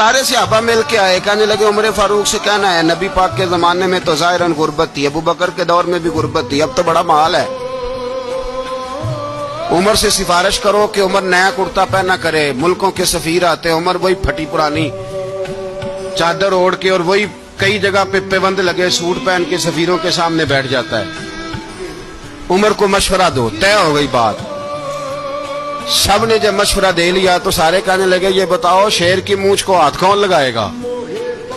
सारे सहाबा मिल के आए, कहने लगे उमर फारूक से कहना है नबी पाक के जमाने में तो ज़ाहिरन गुर्बत थी, अबू बकर के दौर में भी गुर्बत थी, अब तो बड़ा माल है। उमर से सिफारिश करो कि उमर नया कुर्ता पहना करे। मुल्कों के सफीर आते हैं, उमर वही फटी पुरानी चादर ओढ़ के और वही कई जगह पे पेबंद लगे सूट पहन के सफीरों के सामने बैठ जाता है। उमर को मशवरा दो, तय हो गई बात। सब ने जब मशवरा दे लिया तो सारे कहने लगे ये बताओ शेर की मूंछ को हाथ कौन लगाएगा?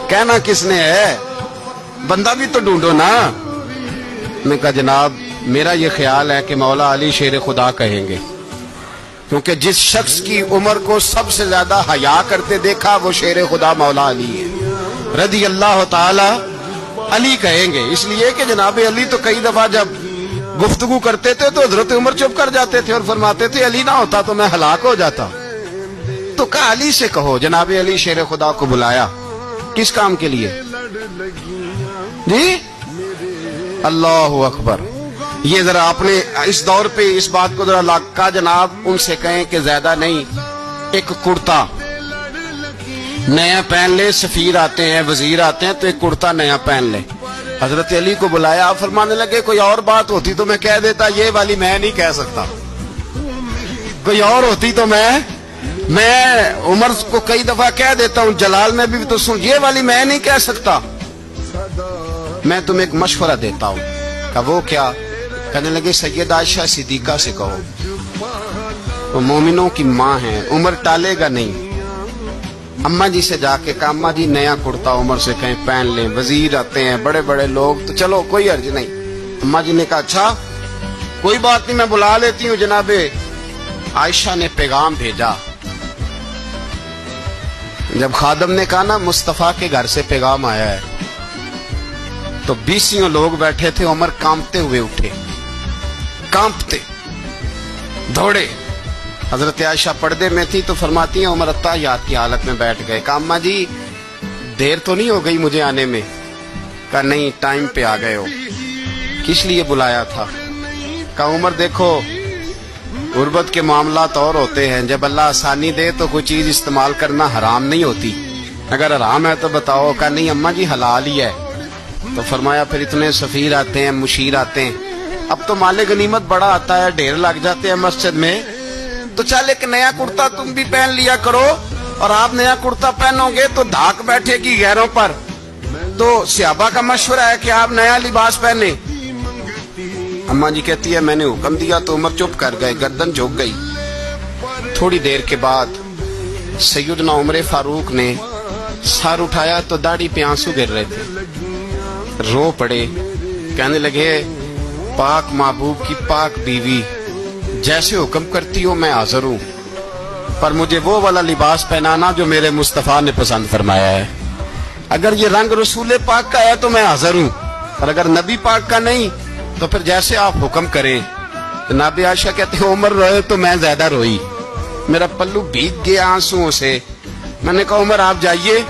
कहना किसने है, बंदा भी तो ढूंढो ना। मैं कहा जनाब मेरा ये ख्याल है कि मौला अली शेर खुदा कहेंगे, क्योंकि जिस शख्स की उम्र को सबसे ज्यादा हया करते देखा वो शेर खुदा मौला अली है रदी अल्लाह ताला। अली कहेंगे इसलिए कि जनाब अली तो कई दफा जब गुफ्तगू करते थे तो हजरत उमर चुप कर जाते थे और फरमाते थे अली ना होता तो मैं हलाक हो जाता। तो कहा अली से कहो। जनाब अली शेर खुदा को बुलाया, किस काम के लिए जी? अल्लाह अकबर। ये जरा आपने इस दौर पे इस बात को जरा लाका जनाब उनसे कहें कि ज्यादा नहीं, एक कुर्ता नया पहन ले। सफीर आते हैं, वजीर आते हैं तो एक कुर्ता नया पहन ले। हजरत अली को बुलाया, फरमाने लगे कोई और बात होती तो मैं कह देता, ये वाली मैं नहीं कह सकता। कोई और होती तो मैं उमर को कई दफा कह देता हूं, जलाल में भी तो सुन, ये वाली मैं नहीं कह सकता। मैं तुम्हें एक मशवरा देता हूं। कहा वो क्या? कहने लगे सैयदा आयशा सिद्दीका से कहो, वो मोमिनों की माँ है, उमर टालेगा नहीं। अम्मा जी से जाके कहा अम्मा जी नया कुर्ता उमर से कहीं पहन लें, वजीर आते हैं बड़े बड़े लोग, तो चलो कोई अर्ज नहीं। अम्मा जी ने कहा अच्छा कोई बात नहीं मैं बुला लेती हूँ। जनाबे आयशा ने पैगाम भेजा। जब खादम ने कहा ना मुस्तफा के घर से पैगाम आया है, तो 20 लोग बैठे थे। उमर कांपते हुए उठे, कांपते दौड़े। हजरत आयशा पर्दे में थी तो फरमाती हैं उमर अत्ताहियात की हालत में बैठ गए। कहा अम्मा जी देर तो नहीं हो गई मुझे आने में? कहा नहीं टाइम पे आ गए हो। किस लिए बुलाया था? कहा उमर देखो गुर्बत के मामलात और होते हैं, जब अल्लाह आसानी दे तो कोई चीज इस्तेमाल करना हराम नहीं होती, अगर हराम है तो बताओ। कहा नहीं अम्मा जी हलाल ही है। तो फरमाया फिर इतने सफीर आते हैं, मुशीर आते हैं, अब तो माले गनीमत बड़ा आता है, ढेर लग जाते हैं मस्जिद में, तो चल एक नया कुर्ता तुम भी पहन लिया करो। और आप नया कुर्ता पहनोगे तो धाक बैठेगी गैरों पर। तो सहाबा का मशवरा है कि आप नया लिबास पहने। अम्मा जी कहती है मैंने हुक्म दिया तो उमर चुप कर गए, गर्दन झुक गई। थोड़ी देर के बाद सैयदना उमर फारूक ने सर उठाया तो दाढ़ी पे आंसू गिर रहे थे, रो पड़े। कहने लगे पाक महबूब की पाक बीवी जैसे हुक्म करती हो मैं हाजिर हूं, पर मुझे वो वाला लिबास पहनाना जो मेरे मुस्तफा ने पसंद फरमाया है। अगर ये रंग रसूल पाक का है तो मैं हाजिर हूं, और अगर नबी पाक का नहीं तो फिर जैसे आप हुक्म करें। जनाब आयशा कहते हैं उमर रोए तो मैं ज्यादा रोई, मेरा पल्लू भीग गया आंसुओं से। मैंने कहा उमर आप जाइए।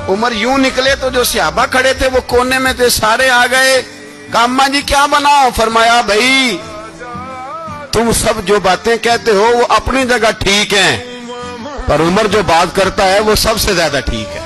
उमर यूं निकले तो जो सहाबा खड़े थे वो कोने में थे, सारे आ गए। कहा अम्मा जी क्या बनाओ? फरमाया भाई तुम सब जो बातें कहते हो वो अपनी जगह ठीक हैं, पर उमर जो बात करता है वो सबसे ज्यादा ठीक है।